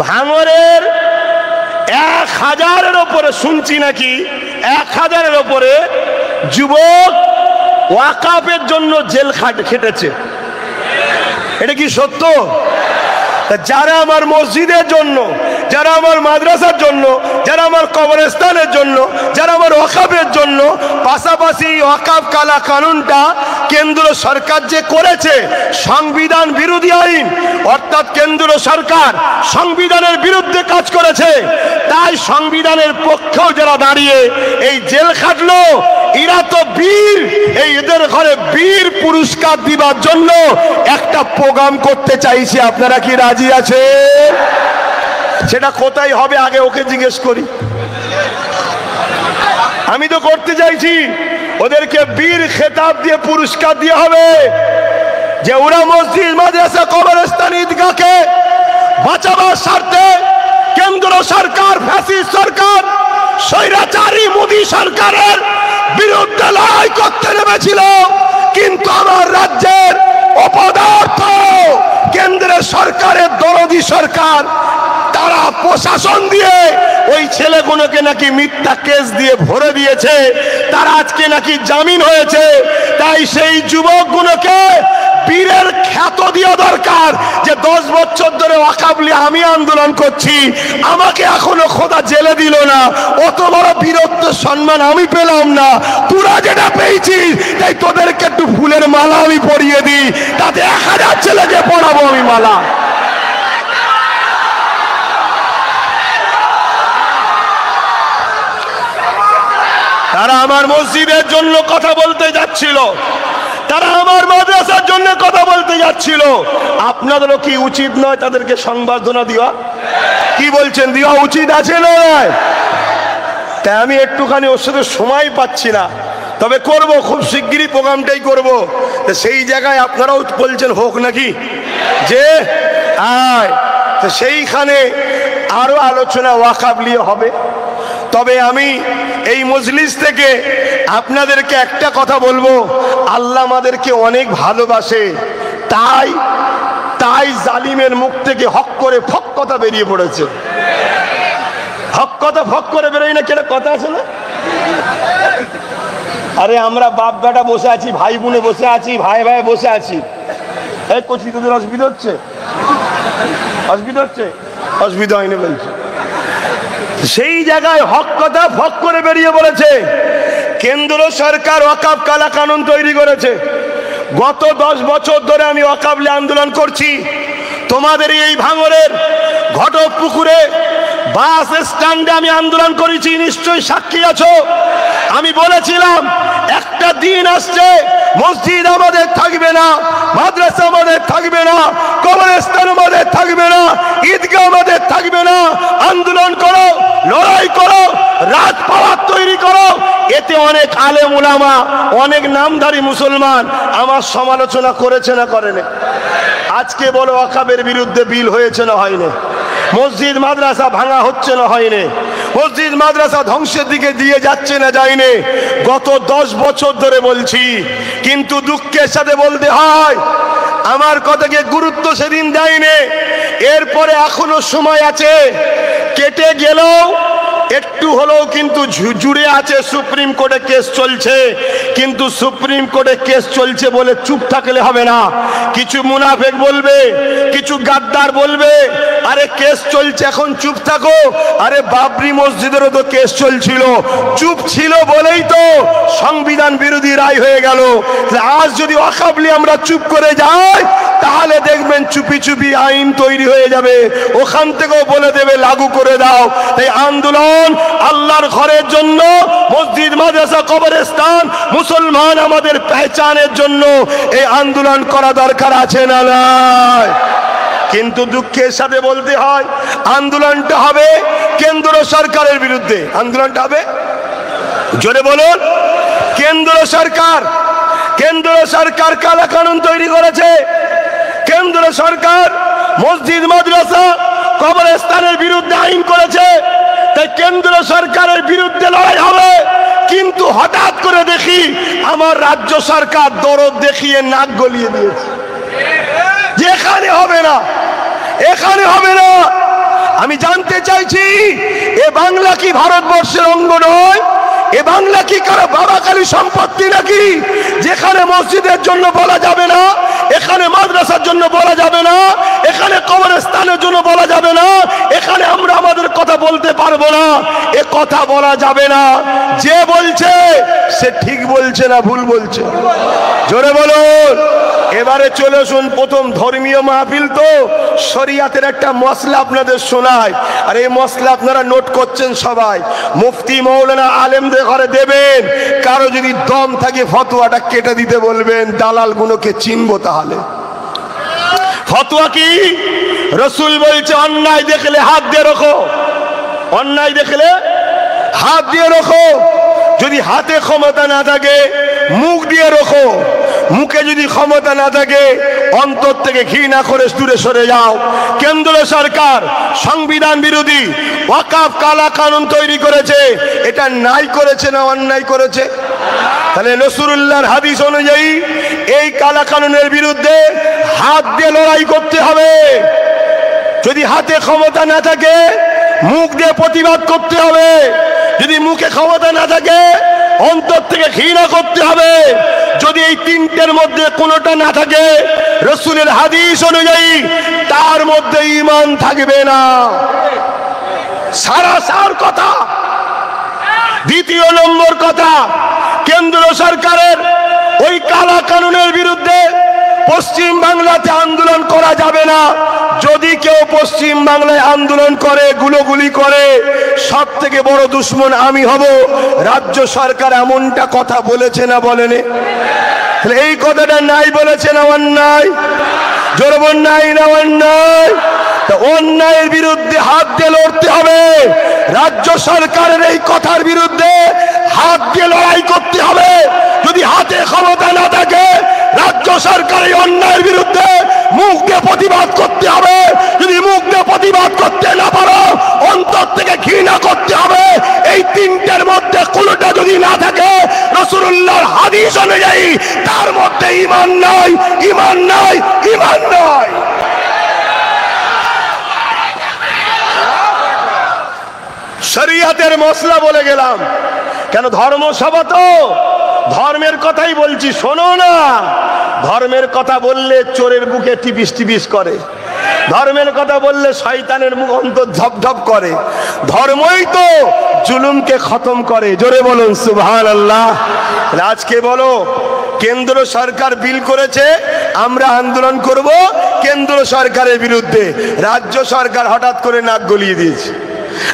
ভাঙরের 1000-এর ওপরে শুনছি নাকি 1000-এর ওপরে যুবক ওয়াকাফের জন্য জেল খেটেছে। এটা কি সত্য? যারা আমার মসজিদের জন্য, যারা আমার মাদ্রাসার জন্য, যারা আমার কবরস্থানের জন্য, যারা আমার ওয়াকাফের জন্য, পাশাপাশি ওয়াকাফ কালা কানুনটা কেন্দ্র সরকার যে করেছে সংবিধান বিরোধী আইন, অর্থাৎ কেন্দ্র সরকার সংবিধানের বিরুদ্ধে কাজ করেছে, তাই সংবিধানের পক্ষেও যারা দাঁড়িয়ে এই জেল খাটলো, এরা তো বীর। এই এদের ঘরে বীর পুরস্কার দিবার জন্য একটা প্রোগ্রাম করতে চাইছে। আপনারা কি রাজি আছে? সেটা কোথায় হবে আগে ওকে জিজ্ঞেস করি। আমি তো করতে চাইছি ওদেরকে বীর খেতাব দিয়ে পুরস্কার দিয়ে হবে, যে ওরা মসজিদ মাদ্রাসা কবরস্থান ঈদগাহকে বাঁচাবার স্বার্থে কেন্দ্র সরকার, ফ্যাসিস্ট সরকার, স্বৈরাচারী মোদী সরকারের বিরুদ্ধে লড়াই করতে নেমেছিল। কিন্তু আমার রাজ্যের অপদার্থ কেন্দ্রের সরকারের দরদি সরকার, তারা প্রশাসন দিয়ে ওই ছেলেগুলোকে নাকি মিথ্যা কেস দিয়ে ভরে দিয়েছে, তারা আজকে নাকি জামিন হয়েছে। তাই সেই যুবকগুলোকে বীরের খ্যাত দেওয়া দরকার, যে 10 বছর ধরে ওয়াকাফ নিয়ে আমি আন্দোলন করছি, আমাকে এখনো খোদা জেলে দিল না, অত বড় বীরত্ব সম্মান আমি পেলাম না, তোরা যেটা পেয়েছিস, তাই তোদেরকে একটু ফুলের মালা আমি পরিয়ে দিই, তাতে 1000 ছেলেকে পড়াবো আমি মালা। তারা আমার মসজিদের জন্য কথা বলতে যাচ্ছিল, তারা আমার মাদ্রাসার জন্য কথা বলতে যাচ্ছিল। আপনাদেরও কি উচিত নয় তাদেরকে সংবর্ধনা দেওয়া? কি বলছেন, দেওয়া উচিত আছে না? তাই আমি একটুখানি ওর সাথে সময় পাচ্ছি না, তবে করব, খুব শিগগিরই প্রোগ্রামটাই করব। সেই জায়গায় আপনারাও বলছেন হোক নাকি, যে তো সেইখানে আরো আলোচনা ওয়াকাফ নিয়ে হবে। তবে আমি এই মজলিস থেকে আপনাদেরকে একটা কথা বলবো, আল্লাহ আমাদেরকে অনেক ভালোবাসে, তাই তাই জালিমের মুখ থেকে হক করে ফক কথা বেরিয়ে পড়েছে। হক কথা ফক করে বেরোয় না, কেন কথা আছে না? আরে আমরা বাপ বেটা বসে আছি, ভাই বোনে বসে আছি, ভাই ভাই বসে আছি, এই কচি তোদের অসুবিধা হচ্ছে? অসুবিধা হচ্ছে? অসুবিধা হয়নি বলছে। সেই জায়গায় হক কথা ফক করে বেরিয়ে পড়েছে। কেন্দ্র সরকার ওয়াকাফ কালা কানুন তৈরি করেছে। গত 10 বছর ধরে আমি ওয়াকাফ নিয়ে আন্দোলন করছি। তোমাদের এই ভাঙরের ঘটকপুকুরে বাস স্ট্যান্ডে আমি আন্দোলন করেছি, নিশ্চয়ই সাক্ষী আছো। আমি বলেছিলাম একটা দিন আসছে মসজিদ আমাদের থাকবে না, মাদ্রাসা আমাদের থাকবে না, কবরস্থান আমাদের থাকবে না, ঈদগাহ আমাদের থাকবে না। আন্দোলন করো, লড়াই করো, রাত পাওয়ার তৈরি করো। এতে অনেক আলেম উলামা, অনেক নামধারী মুসলমান আমার সমালোচনা করেছে না করেনি? আজকে বলো ওয়াকাফের বিরুদ্ধে বিল হয়েছে না হয়নি? মসজিদ মাদ্রাসা ভাঙা হচ্ছে না হয়নি? মসজিদ মাদ্রাসা ধ্বংসের দিকে দিয়ে যাচ্ছে না যায়নি? গত 10 বছর ধরে বলছি, কিন্তু দুঃখের সাথে বলতে হয় আমার কথাকে গুরুত্ব সেদিন দেয়নি। এরপরে এখনো সময় আছে, কেটে গেলেও একটু হলেও কিন্তু জুড়ে আছে। সুপ্রিম কোর্টে কেস চলছে, কিন্তু সুপ্রিম কোর্টে কেস চলছে বলে চুপ থাকলে হবে না। কিছু মুনাফেক বলবে, কিছু গাদ্দার বলবে আরে কেস চলছে এখন চুপ থাকো। আরে বাবরি মসজিদেরও তো কেস চলছিল, চুপ ছিল বলেই তো সংবিধান বিরোধী রায় হয়ে গেল। আজ যদি ওয়াকাফ নিয়ে আমরা চুপ করে যাই, তাহলে দেখবেন চুপি চুপি আইন তৈরি হয়ে যাবে, ওখান থেকেও বলে দেবে লাগু করে দাও। তাই আন্দোলন আল্লাহর ঘরের জন্য, মসজিদ মাদ্রাসা কবরস্থান মুসলমান আমাদের পেহচানের জন্য এই আন্দোলন করা দরকার আছে না নাই? কিন্তু দুঃখের সাথে বলতে হয় আন্দোলনটা হবে কেন্দ্র সরকারের বিরুদ্ধে। আন্দোলনটা হবে, জোরে বলুন, কেন্দ্র সরকার কালা কানুন তৈরি করেছে। কেন্দ্র সরকার মসজিদ মাদ্রাসা কবরস্থানের বিরুদ্ধে আইন করেছে। তাই কেন্দ্র সরকারের বিরুদ্ধে লড়াই হবে। কিন্তু হঠাৎ করে দেখি আমার রাজ্য সরকার দরদ দেখিয়ে নাক গলিয়ে দিয়েছে, যেখানে হবে না, এখানে হবে না। আমি জানতে চাইছি, এ বাংলা কি ভারতবর্ষের অঙ্গ নয়? এ বাংলা কি কারো বাবা কালী সম্পত্তি নাকি, যেখানে মসজিদের জন্য বলা যাবে না, এখানে মাদ্রাসার জন্য বলা যাবে না, এখানে কবরস্থানের জন্য বলা যাবে না, এখানে আমরা আমাদের কথা বলতে পারবো না? এ কথা বলা যাবে না। যে বলছে সে ঠিক বলছে না ভুল বলছে? জোরে বলুন। এবারে চলে আসুন, প্রথম ধর্মীয় মাহফিল তো শরিয়াতের একটা মশলা আপনাদের শোনায়, আর এই মশলা আপনারা নোট করছেন সবাই। মুফতি মৌলানা আলেমদের ঘরে দেবেন, কারো যদি দম থাকে ফতোয়াটা কেটে দিতে বলবেন, দালালগুলোকে চিনবো। তাহলে ফতোয়া কি? রসুল বলছে অন্যায় দেখলে হাত দিয়ে রাখো, অন্যায় দেখলে হাত দিয়ে রাখো। যদি হাতে ক্ষমতা না থাকে মুখ দিয়ে রাখো, মুখে যদি ক্ষমতা না থাকে অন্তর থেকে ঘৃণা করে দূরে সরে যাও। কেন্দ্র সরকার সংবিধান বিরোধী ওয়াকফ কালা কানুন তৈরি করেছে, এটা নাই করেছে না অন্যায় করেছে? তাহলে রাসূলুল্লাহর হাদিস অনুযায়ী এই কালা কানুনের বিরুদ্ধে হাত দিয়ে লড়াই করতে হবে। যদি হাতে ক্ষমতা না থাকে মুখ দিয়ে প্রতিবাদ করতে হবে। যদি মুখে ক্ষমতা না থাকে অন্তর থেকে ঘৃণা করতে হবে। যদি এই তিনটের মধ্যে কোনোটা না থাকে রাসূলের হাদিস অনুযায়ী তার মধ্যে ঈমান থাকবে না। সারাসার কথা। দ্বিতীয় নম্বর কথা, কেন্দ্র সরকারের ওই কালা কানুনের বিরুদ্ধে পশ্চিম বাংলাতে আন্দোলন করা যাবে না। যদি কেউ পশ্চিম বাংলায় আন্দোলন করে, গুলোগুলি করে, সব থেকে বড় দুশ্মন আমি হব। রাজ্য সরকার এমনটা কথা বলেছে না বলেনি? এই কথাটা নাই বলেছে না অন্যায়? জোরে বল নাই না অন্যায়? অন্যায়ের বিরুদ্ধে হাত দিয়ে লড়তে হবে। রাজ্য সরকারের এই কথার বিরুদ্ধে হাত দিয়ে লড়াই করতে হবে। যদি হাতে ক্ষমতা না থাকে রাজ্য সরকার এই অন্যায়ের বিরুদ্ধে মুখ দিয়ে প্রতিবাদ করতে হবে। যদি মুখ দিয়ে প্রতিবাদ করতে না পারো অন্তর থেকে ঘৃণা করতে হবে। এই তিনটের মধ্যে কোনোটা যদি না থাকে রাসূলুল্লাহর হাদিস অনুযায়ী তার মধ্যে ঈমান নাই, ঈমান নাই, ঈমান নাই। শরিয়াতের মশলা বলে গেলাম, কেন ধর্মসভা তো ধর্মের কথাই বলছি, শোনো না। ধর্মের কথা বললে চোরের বুকে টিপিস টিপিস করে, ধর্মের কথা বললে শয়তানের মুখ অন্তর ঝপঝপ করে। ধর্মই তো জুলুমকে খতম করে। জোরে বলুন সুবহানাল্লাহ। আজকে বলো, কেন্দ্র সরকার বিল করেছে আমরা আন্দোলন করব কেন্দ্র সরকারের বিরুদ্ধে, রাজ্য সরকার হঠাৎ করে নাক গলিয়ে দিয়েছে।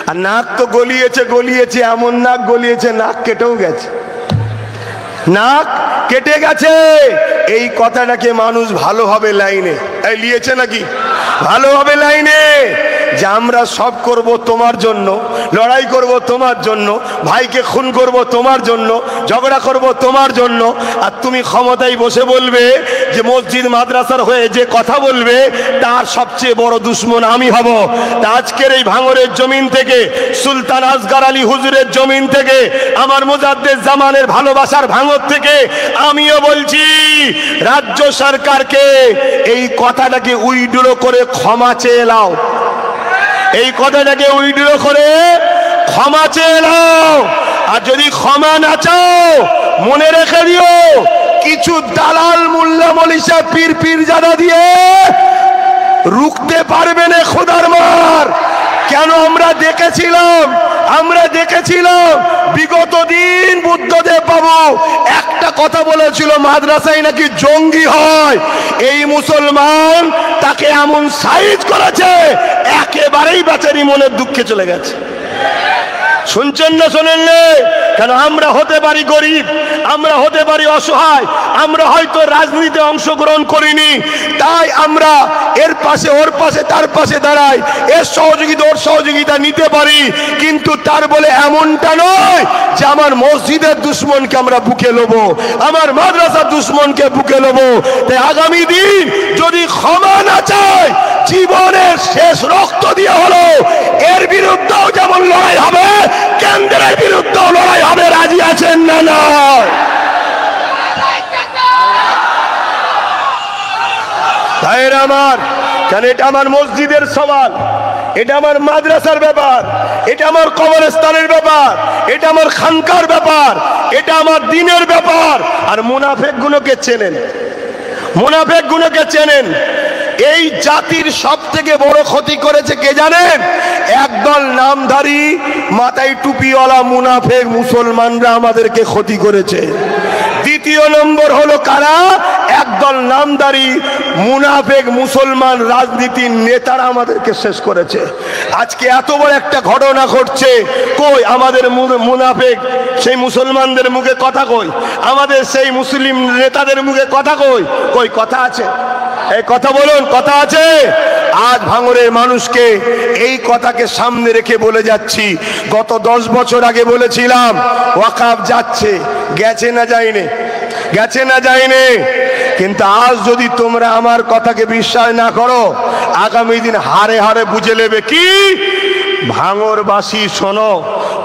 আর নাক তো গলিয়েছে, এমন নাক গলিয়েছে নাক কেটেও গেছে, নাক কেটে গেছে। এই কথাটাকে মানুষ ভালোভাবে লাইনে লিয়েছে নাকি? ভালোভাবে লাইনে যে আমরা সব করব তোমার জন্য, লড়াই করব তোমার জন্য, ভাইকে খুন করব তোমার জন্য, ঝগড়া করব তোমার জন্য। আর তুমি ক্ষমতায় বসে বলবে যে মসজিদ মাদ্রাসার হয়ে যে কথা বলবে তার সবচেয়ে বড় দুশ্মন আমি হব। তা আজকের এই ভাঙরের জমিন থেকে, সুলতান আসগর আলী হুজুরের জমিন থেকে, আমার মুজাদ্দেদ জামানের ভালোবাসার ভাঙর থেকে আমিও বলছি রাজ্য সরকারকে এই কথাটাকে উইড্র করে ক্ষমা চেয়ে নাও। এই কথাটাকে উইড্র করে ক্ষমা চেয়ে নাও। আর যদি ক্ষমা না চাও মনে রেখে দিও, কিছু দালাল মোল্লা মলিশা পীর পীরজাদা দিয়ে রুখতে পারবে না খোদার মার। কেন? আমরা দেখেছিলাম বিগত দিন বুদ্ধদেব বাবু একটা কথা বলেছিল, মাদ্রাসায় নাকি জঙ্গি হয়। এই মুসলমান তাকে এমন সাইজ করেছে একেবারেই বেচারি মনের দুঃখে চলে গেছে। শুনছেন না শোনেন না? কেন? আমরা হতে পারি গরিব, আমরা হতে পারি অসহায়, আমরা হয়তো রাজনীতিতে অংশগ্রহণ করিনি, তাই আমরা এর পাশে ওর পাশে তার পাশে দাঁড়াই, এর সহযোগিতা ওর সহযোগিতা নিতে পারি। কিন্তু তার বলে এমনটা নয় যে আমার মসজিদের দুশ্মনকে আমরা বুকে নেব, আমার মাদ্রাসার দুশ্মনকে বুকে নেব। তাই আগামী দিন যদি ক্ষমা না চায়, জীবনের শেষ রক্ত দিয়ে হলো এর বিরুদ্ধেও যেমন লড়াই হবে, কেন্দ্রের বিরুদ্ধেও লড়াই হবে। রাজি আছেন না? না ভাইয়েরা আমার, কেন এটা আমার মসজিদের সওয়াল, এটা আমার মাদ্রাসার ব্যাপার, এটা আমার কবরস্থানের ব্যাপার, এটা আমার খানকার ব্যাপার, এটা আমার দ্বীনের ব্যাপার। আর মুনাফিক গুলোকে চেনেন, মুনাফিক গুলোকে চেনেন। এই জাতির সব থেকে বড় ক্ষতি করেছে কে জানেন? একদল নামধারী মাথায় টুপিওয়ালা মুনাফিক মুসলমানরা আমাদেরকে ক্ষতি করেছে। দ্বিতীয় নম্বর হলো কারা? একদল নামধারী মুনাফিক মুসলমান রাজনীতির নেতারা আমাদেরকে শেষ করেছে। আজকে এত বড় একটা ঘটনা ঘটছে, কই আমাদের মুনাফিক সেই মুসলমানদের মুখে কথা কই, আমাদের সেই মুসলিম নেতাদের মুখে কথা কই? কই কথা আছে? এই কথা বলুন, কথা আছে? আজ ভাঙড়ের মানুষকে এই কথাকে সামনে রেখে বলে যাচ্ছি, গত 10 বছর আগে বলেছিলাম ওয়াকফ যাচ্ছে, গেছে না যায়নি? গেছে না যায়নি? কিন্তু আজ যদি তোমরা আমার কথাকে বিশ্বাস না করো, আগামী দিন হারে হারে বুঝে নেবে। কি ভাঙড়বাসী শোনো,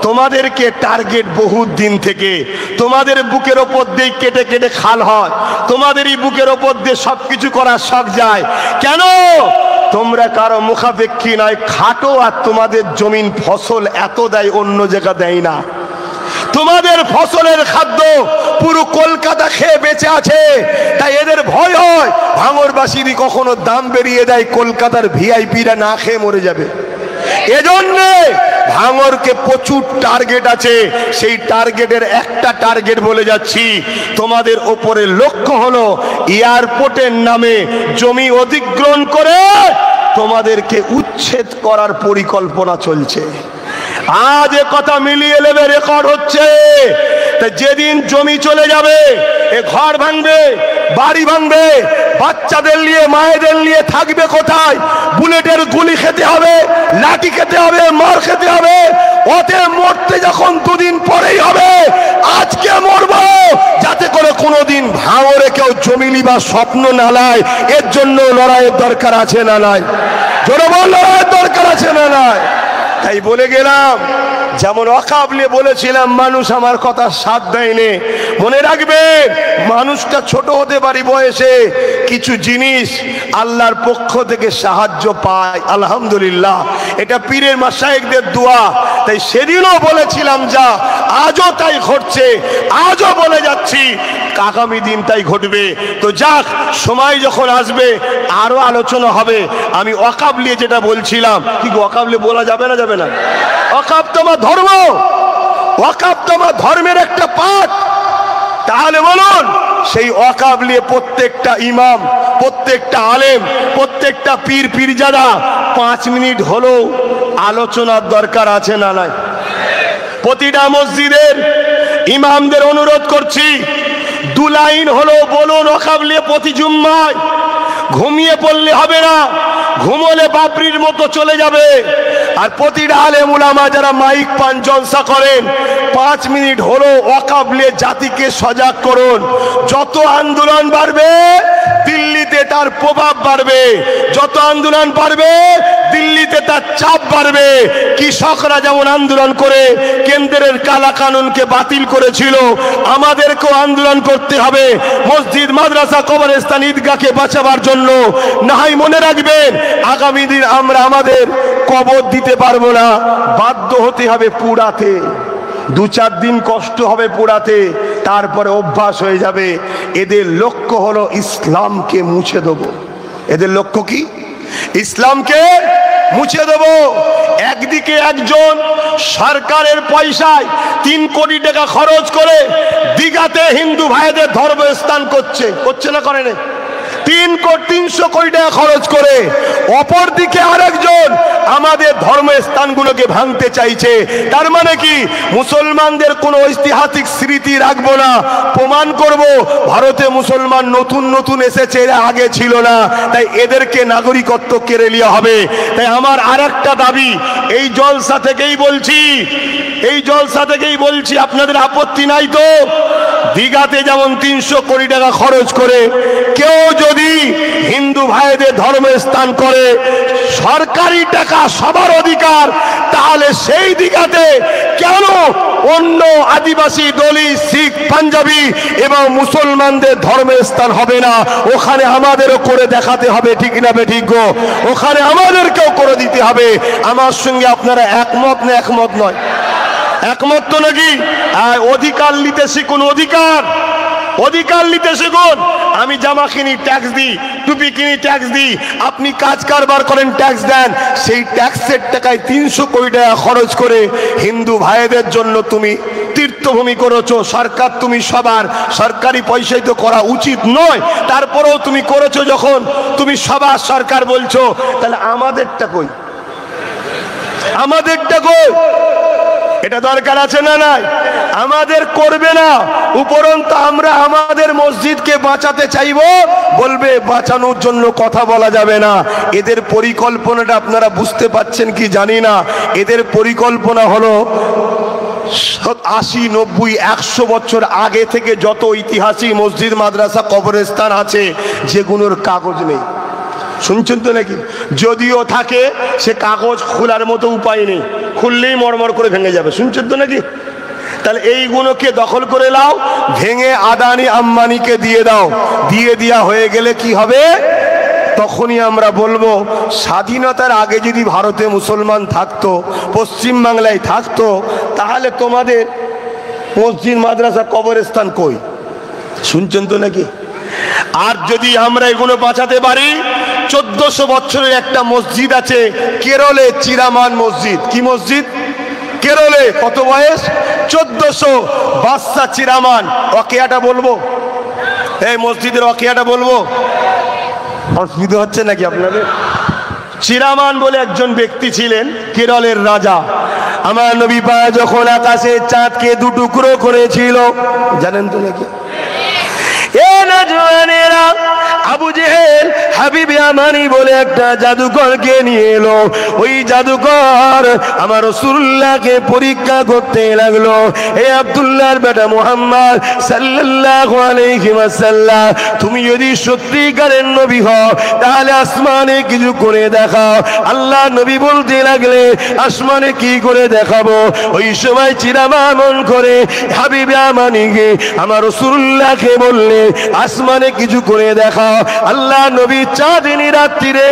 তোমাদেরকে টার্গেট বহুত দিন থেকে, তোমাদের বুকের ওপর দিয়ে কেটে কেটে খাল হয়, তোমাদেরই বুকের ওপর দিয়ে সবকিছু করার শখ যায়। কেন? তোমরা কারো মুখাপেক্ষী নয়, খাটো, আর তোমাদের জমিন ফসল এত দেয় অন্য জায়গা দেয় না। তোমাদের ফসলের খাদ্য পুরো কলকাতা খেয়ে বেঁচে আছে, তাই এদের ভয় হয় ভাঙড়বাসীরই কখনো দাম বেরিয়ে দেয়, কলকাতার ভিআইপিরা না খেয়ে মরে যাবে। এজন্য ভাঙড়কে প্রচুর টার্গেট আছে, সেই টার্গেটের একটা টার্গেট বলে যাচ্ছি, তোমাদের ওপরে লক্ষ্য হলো এয়ারপোর্টের নামে জমি অধিগ্রহণ করে তোমাদেরকে উচ্ছেদ করার পরিকল্পনা চলছে। আজ এ কথা মিলিয়ে নেবে, রেকর্ড হচ্ছে। যেদিন জমি চলে যাবে, এ ঘর ভাঙবে, বাড়ি ভাঙবে, বাচ্চাদের নিয়ে মায়েদের নিয়ে থাকবে কোথায়? বুলেটের গুলি খেতে হবে, লাঠি খেতে হবে, মার খেতে হবে। ওতে মরতে যখন 2 দিন পরেই হবে, আজকে মরবো যাতে করে কোনোদিন ভাঙড়ে কেউ জমি নিবার স্বপ্ন না নেয়। এর জন্য লড়াইয়ের দরকার আছে না নাই? জোরে বল, লড়াইয়ের দরকার আছে না নাই? তাই বলে গেলাম, যেমন ওয়াকফ নিয়ে বলেছিলাম, মানুষ আমার কথা সাথ দেয়নি। মনে রাখবেন, মানুষটা ছোট হতে পারি বয়সে, কিছু জিনিস আল্লাহর পক্ষ থেকে সাহায্য পায়, আলহামদুলিল্লাহ। এটা পীরের মাশায়েখদের দোয়া। তাই সেদিনও বলেছিলাম যা, আজও তাই ঘটছে, আজও বলে যাচ্ছি, আগামী দিন তাই ঘটবে। তো যাক, সময় যখন আসবে আরো আলোচনা হবে। আমি ওয়াকফ নিয়ে যেটা বলছিলাম, কি ওয়াকফ নিয়ে বলা যাবে না? যাবে না? ওয়াকফ তোমার ধর্ম, ওয়াকফ তোমার ধর্মের একটা পাঠ। তাহলে বলুন, সেই ওয়াকফ নিয়ে প্রত্যেকটা ইমাম, প্রত্যেকটা আলেম, প্রত্যেকটা পীর পীরজাদা 5 মিনিট হলেও আলোচনার দরকার আছে না নাই? প্রতিটা মসজিদের ইমামদের অনুরোধ করছি, 2 লাইন হলেও বলুন ওয়াকফ নিয়ে প্রতি জুম্মায়। ঘুমিয়ে পড়লে হবে না, ঘুমোলে বাবরির মতো চলে যাবে। আর প্রতিটা আলেম উলামা যারা মাইক পান, জলসা করেন, 5 মিনিট হলো ওয়াকফ নিয়ে জাতিকে সজাগ করুন। যত আন্দোলন বাড়বে, দিল্লিতে তার প্রভাব বাড়বে। যত আন্দোলন বাড়বে, দিল্লিতে তার চাপ বাড়বে। কৃষকরা যেমন আন্দোলন করে কেন্দ্রের কালা কানুনকে বাতিল করেছিল, আমাদেরকেও আন্দোলন করতে হবে মসজিদ, মাদ্রাসা, কবরস্থান, ঈদগাহকে বাঁচাবার জন্য। না হয় মনে রাখবেন, আগামী দিন আমরা আমাদের কবর দিতে পারবো না, বাধ্য হতে হবে পুড়াতে। 2-4 দিন কষ্ট হবে পুড়াতে, তারপরে অভ্যাস হয়ে যাবে। এদের লক্ষ্য হলো ইসলামকে মুছে দেব। এদের লক্ষ্য কি? ইসলামকে মুছে দেব। একদিকে একজন সরকারের পয়সায় 3 কোটি টাকা খরচ করে দীঘাতে হিন্দু ভাইদের ধর্মস্থান করছে না করে না? 300 কোটি টাকা খরচ করে। অপরদিকে আরেকজন আমাদের ধর্মস্থানগুলোকে ভাঙতে চাইছে। তার মানে কি? মুসলমানদের কোনো ঐতিহাসিক স্মৃতি রাখবো না, প্রমাণ করব ভারতে মুসলমান নতুন নতুন এসেছে, এরা আগে ছিল না, তাই এদেরকে নাগরিকত্ব কেড়ে নেওয়া হবে। তাই আমার আরেকটা দাবি, এই জলসা থেকেই বলছি, আপনাদের আপত্তি নাই তো? দীঘাতে যেমন 300 কোটি টাকা খরচ করে কেউ যদি হিন্দু ভাইদের ধর্মস্থান করে, সরকারি টাকা, সবার অধিকার, তাহলে সেই দীঘাতে কেন অন্য আদিবাসী, দলিত, শিখ, পাঞ্জাবি এবং মুসলমানদের ধর্মের স্থান হবে না? ওখানে আমাদেরও করে দেখাতে হবে, ঠিক না বেঠিক গো? ওখানে আমাদেরকেও করে দিতে হবে। আমার সঙ্গে আপনারা একমত না একমত নয়? একমত তো নাকি? অধিকার নিতে শিখুন, অধিকার, অধিকার নিতে শিখুন। আমি জামা কিনি ট্যাক্স দিই, টুপি কিনি ট্যাক্স দিই, আপনি কাজ কারবার করেন ট্যাক্স দেন। সেই ট্যাক্সের টাকায় 300 কোটি টাকা খরচ করে হিন্দু ভাইদের জন্য তুমি তীর্থভূমি করেছো। সরকার, তুমি সবার সরকারি পয়সায় তো করা উচিত নয়, তারপরেও তুমি করেছো। যখন তুমি সবার সরকার বলছো, তাহলে আমাদেরটা কই? আমাদেরটা কই? এটা দরকার আছে না নাই? আমাদের করবে না, উপরন্তু আমরা আমাদের মসজিদকে বাঁচাতে চাইবো, বলবে বাঁচানোর জন্য কথা বলা যাবে না। এদের পরিকল্পনাটা আপনারা বুঝতে পাচ্ছেন কি জানি না। এদের পরিকল্পনা হলো 80, 90, 100 বছর আগে থেকে যত ঐতিহাসিক মসজিদ, মাদ্রাসা, কবরস্থান আছে, যেগুলোর কাগজ নেই। শুনছেন তো নাকি? যদিও থাকে, সে কাগজ খোলার মতো উপায় নেই, খুললেই মরমর করে ভেঙে যাবে। শুনছেন তো নাকি? তাহলে এইগুলোকে দখল করে নাও, ভেঙে আদানি আম্বানিকে দিয়ে দাও। দিয়ে দেওয়া হয়ে গেলে কি হবে? তখনই আমরা বলবো স্বাধীনতার আগে যদি ভারতে মুসলমান থাকতো, পশ্চিম বাংলায় থাকতো, তাহলে তোমাদের মসজিদ, মাদ্রাসা, কবরস্থান কই? শুনছেন তো নাকি? আর যদি আমরা এগুলো বাঁচাতে পারি, 1400 বছরের একটা মসজিদ আছে কেরলে, চিরামান মসজিদ। কি মসজিদ? কেরলে। কত বয়স? 1400। বাদশা চিরামান। ওয়াকিয়াটা বলবো? এই মসজিদের ওয়াকিয়াটা বলবো? অসুবিধা হচ্ছে নাকি আপনাদের? চিরামান বলে একজন ব্যক্তি ছিলেন, কেরলের রাজা। আমার নবী পাক যখন আকাশে চাঁদকে 2 টুকরো করেছিল, জানেন তো নাকি? এ নজওয়ানেরা, আবু জেহেল হাবিব ইয়ামানি বলে একটা জাদুকরকে নিয়ে এলো। ওই জাদুকর আমার রাসূলুল্লাহকে পরীক্ষা করতে লাগলো। হে আব্দুল্লাহর বেটা মুহাম্মদ সাল্লাল্লাহু আলাইহি ওয়াসাল্লাম, তুমি যদি সত্যিকারের নবী হও, তাহলে আসমানে কিছু করে দেখাও। আল্লাহ নবী বলতে লাগলে, আসমানে কি করে দেখাবো? ওই সময় চিরামান মন করে হাবিব ইয়ামানিকে আমার রাসূলুল্লাহকে বললে, আসমানে কিছু করে দেখাও। আল্লাহ নবী চাঁদনি রাত্রিরে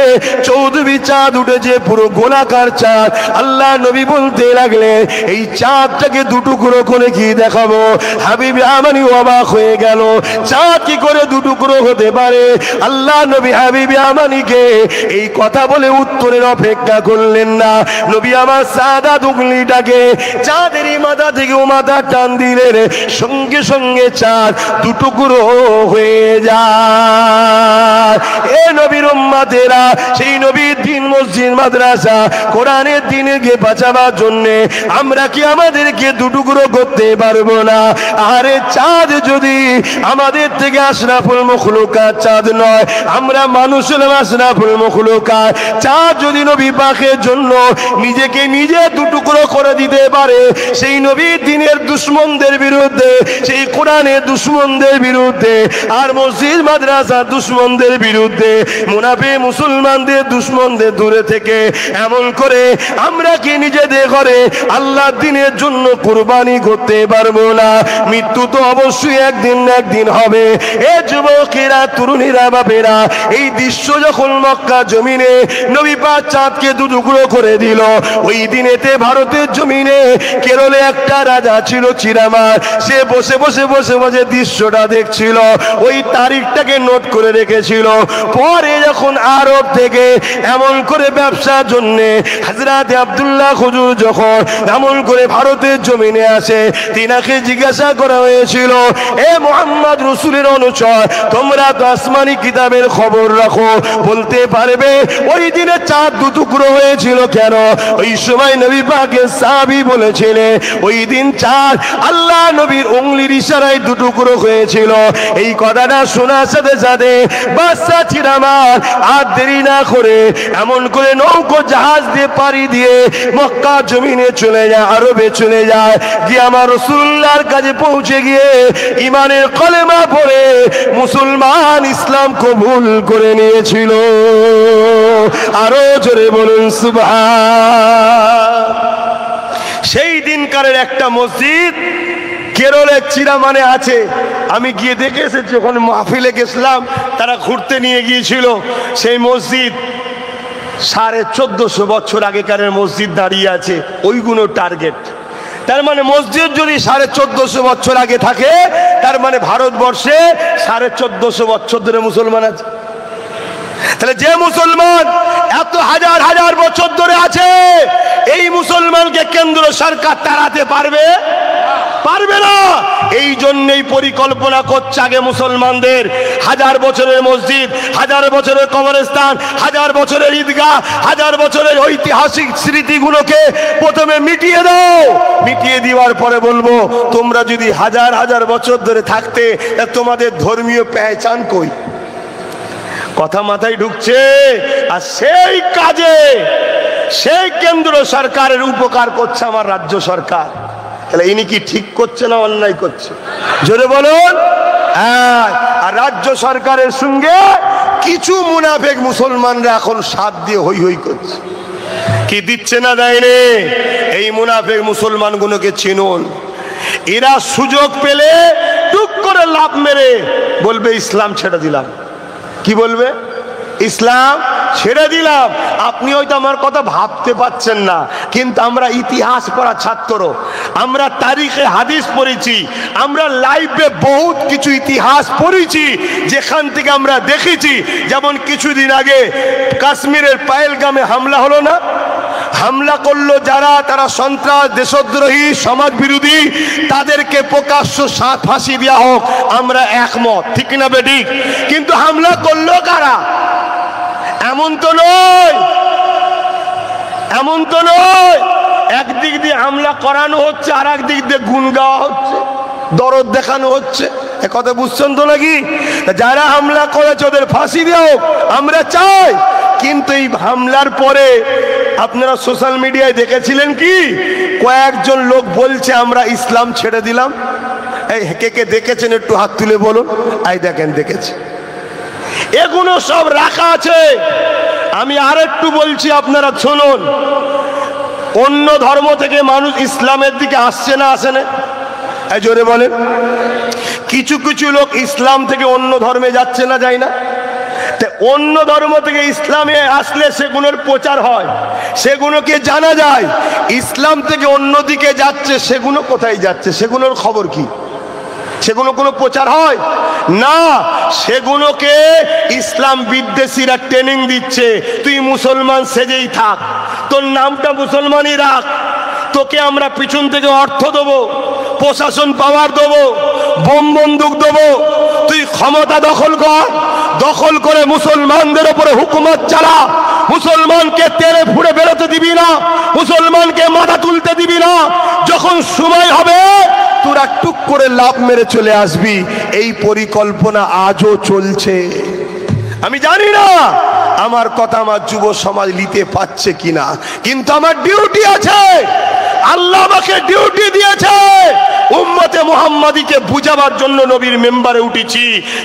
14 চাঁদ উঠেছে, পুরো গোলাকার চাঁদ। আল্লাহ নবী বলতে লাগলে, এই চাঁদটাকে 2 টুকরো করে কি দেখাবো? হাবিব ইয়ামানি অবাক হয়ে গেল, চাঁদ কি করে 2 টুকরো হতে পারে? আল্লাহ নবী হাবিব ইয়ামানিকে এই কথা বলে উত্তরের অপেক্ষা করলেন না। নবী আমার সাদা উঙ্গলিটাকে চাঁদেরই মাথা থেকে ও মাথা টান দিলেন, সঙ্গে সঙ্গে চাঁদ 2 টুকরো হয়ে যায়। এ নবীর উম্মতেরা, সেই নবীর দিন, মসজিদ, মাদ্রাসা, কোরআনের দিনকে বাঁচাবার জন্য আমরা কি আমাদেরকে 2 টুকরো করতে পারবো না? আরে চাঁদ যদি আমাদের থেকে আশরাফুল মখলুকাত চাঁদ নয়, আমরা মানুষ হলাম আশরাফুল মখলুকাত। চাঁদ যদি নবী পাকের জন্য নিজেকে নিজে 2 টুকরো করে দিতে পারে, সেই নবীর দিনের দুশমনদের বিরুদ্ধে, সেই কোরআনের দুশমনদের বিরুদ্ধে, আর মসজিদ মাদ্রাসা দুশমনদের বিরুদ্ধে, মুনাফিক মুসলমানদের দুশমনদের দূরে থেকে এমন করে আমরা কি নিজেদের ঘরে আল্লাহর দিনের জন্য কুরবানি করতে পারবো না? মৃত্যু তো অবশ্যই একদিন না একদিন হবে। এ যুবকেরা, তরুণীরা, বাপেরা, এই দৃশ্য যখন মক্কা জমিনে নবী পাক চাঁদকে 2 টুকরো করে দিল, ওই দিনেতে ভারতের জমিনে কেরলে একটা রাজা ছিল চিরামান। সে বসে বসে বসে বসে দৃশ্যটা দেখছিল, ওই তারিখটাকে নোট করে রেখেছিল। পরে যখন আরব থেকে এমন করে ব্যবসার জন্য হযরত আব্দুল্লাহ হুজুর যখন এমন করে ভারতের জমিনে আসে, তিনাকে জিজ্ঞাসা করা হয়েছিল, এ মুহাম্মদ রাসূলের অনুচর, তোমরা তো আসমানি কিতাবের খবর রাখো, বলতে পারবে ওই দিনে চাঁদ 2 টুকরো হয়েছিল কেন? ওই সময় নবী পাকের সাহাবী বলেছিলেন, ওই দিন চাঁদ আল্লাহ নবীর উঙ্গলির ইশারায় 2 টুকরো হয়েছিল। এই কথাটা শোনার সাথে সাথে বাদশা চিরামান আর দেরি না করে এমন করে নৌকো জাহাজ দিয়ে পাড়ি দিয়ে মক্কা জমিনে চলে যায়, আরবে চলে যায়, গিয়ে আমার রাসূলুল্লাহর কাছে পৌঁছে গিয়ে ঈমানের কলেমা পড়ে মুসলমান, ইসলাম কবুল করে নিয়েছিল। আরো জোরে বলুন সুবহান। সেই দিনকারের একটা মসজিদ কেরলের চিরামানে আছে, আমি গিয়ে দেখে এসেছি, ওখানে মাহফিলে গেছিলাম, তারা ঘুরতে নিয়ে গিয়েছিল। সেই মসজিদ 1450 বছর আগেকারের মসজিদ দাঁড়িয়ে আছে, ওইগুলো টার্গেট। তার মানে মসজিদ যদি 1450 বছর আগে থাকে, তার মানে ভারতবর্ষে 1450 বছর ধরে মুসলমান আছে। তাহলে যে মুসলমান এত হাজার হাজার বছর ধরে আছে, এই মুসলমানকে কেন্দ্র সরকার তাড়াতে পারবে? পারবে না। এই জন্যই পরিকল্পনা করছে আগে মুসলমানদের হাজার বছরের মসজিদ, হাজার বছরের কবরস্থান, হাজার বছরের ঈদগাহ, হাজার বছরের ঐতিহাসিক স্মৃতিগুলোকে প্রথমে মিটিয়ে দাও। মিটিয়ে দেওয়ার পরে বলবো, তোমরা যদি হাজার হাজার বছর ধরে থাকতে, তোমাদের ধর্মীয় পেহচান কই? কথা মাথায় ঢুকছে? আর সেই কাজে সেই কেন্দ্র সরকারের উপকার করছে আমার রাজ্য সরকার। তাহলে ইনি কি ঠিক করছে না অন্যায় করছে? জোরে বলুন। আর রাজ্য সরকারের সঙ্গে কিছু মুনাফেক মুসলমানরা এখন সাথ দিয়ে হই হই করছে। কি দিচ্ছে না দেয়নি? এই মুনাফেক মুসলমানগুলোকে চিনুন। এরা সুযোগ পেলে টুক করে লাভ মেরে বলবে ইসলাম ছেড়ে দিলাম। কি বলবে? ইসলাম ছেড়ে দিলাম। আপনি হয়তো আমার কথা ভাবতে পাচ্ছেন না, কিন্তু আমরা ইতিহাস পড়া ছাত্র, আমরা তারিখে হাদিস পড়েছি, আমরা লাইফে বহুত কিছু ইতিহাস পড়েছি, যেখান থেকে আমরা দেখেছি। যেমন কিছুদিন আগে কাশ্মীরের পাহেলগামে হামলা হলো না? হামলা করলো যারা, তারা সন্ত্রাস, দেশদ্রোহী, সমাজ বিরোধী, তাদেরকে প্রকাশ্য ফাঁসি দেওয়া হোক, আমরা একমত, ঠিক না বেঠিক? কিন্তু হামলা করলো কারা? এমন তো নয়, এমন তো নয়। একদিক দিয়ে হামলা করানো হচ্ছে, আর একদিক দিয়ে গুণ গাওয়া হচ্ছে, দরদ দেখানো হচ্ছে। এ কথা বুঝছেন তো নাকি? যারা হামলা করেছে ওদের ফাঁসি দেওয়া হোক, আমরা চাই। কিন্তু এই হামলার পরে আপনারা সোশ্যাল মিডিয়ায় দেখেছিলেন কি? কয়েকজন লোক বলছে আমরা ইসলাম ছেড়ে দিলাম। এই কে কে দেখেছেন একটু হাত তুলে বলুন। এই দেখেন, দেখেছি। এগুলো সব রাখা আছে। আমি আর একটু বলছি, আপনারা শুনুন। অন্য ধর্ম থেকে মানুষ ইসলামের দিকে আসছে না, আসে না? এই জোরে বলেন। কিছু কিছু লোক ইসলাম থেকে অন্য ধর্মে যাচ্ছে না, যায় না? অন্য ধর্ম থেকে ইসলামে আসলে সেগুলোর প্রচার হয়, সেগুলোকে জানা যায়। ইসলাম থেকে অন্যদিকে যাচ্ছে, সেগুলো কোথায় যাচ্ছে? সেগুলোর খবর কি? সেগুলো কোনো প্রচার হয় না। সেগুলোকে ইসলাম বিদ্বেষীরা ট্রেনিং দিচ্ছে। তুই মুসলমান সেজেই থাক, তোর নামটা মুসলমানই রাখ, তোকে আমরা পিছন থেকে অর্থ দেবো, প্রশাসন পাওয়ার দেবো, বোম বন্দুক দেবো, তুই ক্ষমতা দখল কর, দখল করে মুসলমানদের উপরে হুকুমত চালা, মুসলমানকে তেড়ে ফুড়ে বেরোতে দিবি না, মুসলমানকে মাথা তুলতে দিবি না। যখন সময় হবে তোরা টুক করে লাভ মেরে চলে আসবি। এই পরিকল্পনা আজও চলছে। আমি জানি না আমার কথা আমার যুব সমাজ নিতে পারছে কিনা, কিন্তু আমার ডিউটি আছে। আল্লাহ আমাকে ডিউটি দিয়েছে। উম্মতে মুহাম্মাদিকে বুঝাবার জন্য নবীর মেম্বারে উঠেছি।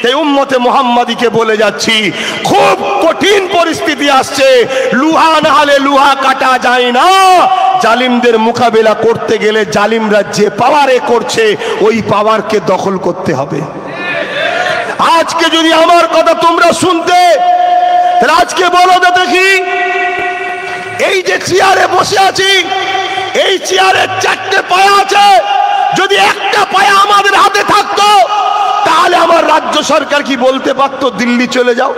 এই উম্মতে মুহাম্মাদিকে বলে যাচ্ছি, খুব কঠিন পরিস্থিতি আসছে। লুহা না হলে লুহা কাটা যায় না। জালিমদের মোকাবেলা করতে গেলে জালিমরা যে পাওয়ারে করছে, ওই পাওয়ারকে দখল করতে হবে। আজকে যদি আমার কথা তোমরা শুনতে, তাহলে আজকে বলো তো দেখি, এই যে চেয়ারে বসে আছি, এই চেয়ারের 4টে পায়া আছে। যদি একটা পায়া আমাদের হাতে থাকতো, তাহলে আমার রাজ্য সরকার কি বলতে পারতো দিল্লি চলে যাও?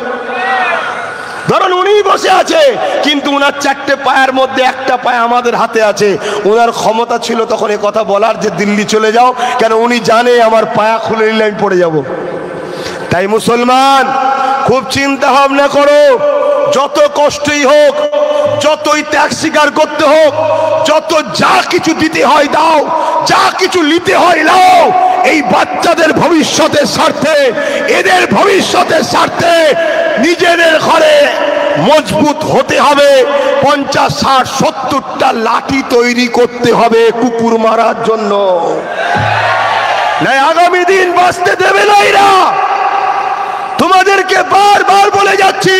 ধরুন উনি বসে আছে, কিন্তু উনার 4টে পায়ের মধ্যে একটা পায়া আমাদের হাতে আছে। উনার ক্ষমতা ছিল তখন এ কথা বলার যে দিল্লি চলে যাও, কেন উনি জানে আমার পায়া খুলে নিলে আমি পড়ে যাব। তাই মুসলমান, খুব চিন্তা ভাবনা করো। যত কষ্টই হোক, যতই ত্যাগ স্বীকার করতে হোক, যত যা কিছু দিতে হয় দাও, যা কিছু নিতে হয় নাও। এই বাচ্চাদের ভবিষ্যতের স্বার্থে, এদের ভবিষ্যতের স্বার্থে নিজেদের ঘরে মজবুত হতে হবে। 50, 60, 70টা লাঠি তৈরি করতে হবে কুকুর মারার জন্য, নাই আগামী দিন বাঁচতে দেবে না এরা। তোমাদেরকে বারবার বলে যাচ্ছি,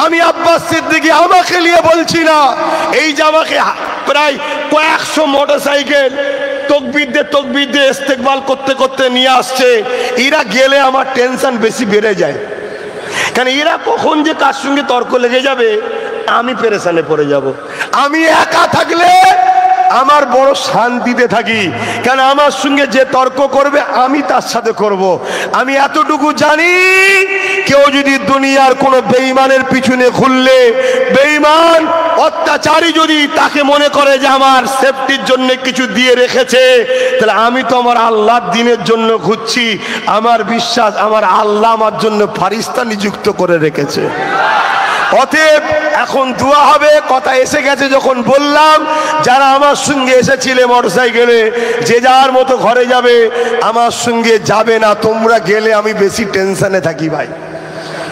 আমি আব্বাস সিদ্দিকী আমাকে নিয়ে বলছি না, এই যে আমাকে প্রায় কয়েকশো মোটরসাইকেল তকবীর দিয়ে ইস্তেকবাল করতে করতে নিয়ে আসছে, এরা গেলে আমার টেনশন বেশি বেড়ে যায়। কারণ এরা কখন যে কার সঙ্গে তর্ক লেগে যাবে আমি পেরেশানে পড়ে যাব। আমি একা থাকলে আমার বড় শান্তিতে থাকি, কারণ আমার সঙ্গে যে তর্ক করবে আমি তার সাথে করব। আমি এতটুকু জানি, কেউ যদি দুনিয়ার কোনো বেঈমানের পিছনে ঘুরলে, বেঈমান অত্যাচারী যদি তাকে মনে করে যে আমার সেফটির জন্য কিছু দিয়ে রেখেছে, তাহলে আমি তো আমার আল্লাহর দ্বীনের জন্য ঘুরছি। আমার বিশ্বাস, আমার আল্লাহ আমার জন্য ফারিস্তা নিযুক্ত করে রেখেছে। অতএব এখন দোয়া হবে। কথা এসে গেছে যখন বললাম, যারা আমার সঙ্গে এসেছিলে মোটরসাইকেলে, যে যার মতো ঘরে যাবে, আমার সঙ্গে যাবে না। তোমরা গেলে আমি বেশি টেনশনে থাকি ভাই।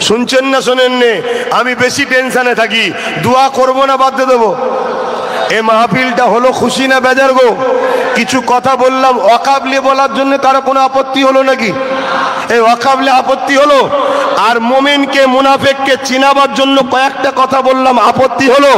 শুনছেন না শোনেন নে? আমি বেশি টেনশনে থাকি। দোয়া করবো না বাদ দিয়ে দেবো? এ মাহফিলটা হলো খুশি না বেজার গো? কিছু কথা বললাম ওয়াকাবলি বলার জন্য কারো কোনো আপত্তি হলো নাকি? এই ওয়াকাবলি আপত্তি হলো? আর মুমিনকে মুনাফিককে চিনাবার জন্য কয়েকটা কথা বললাম, আপত্তি হলো?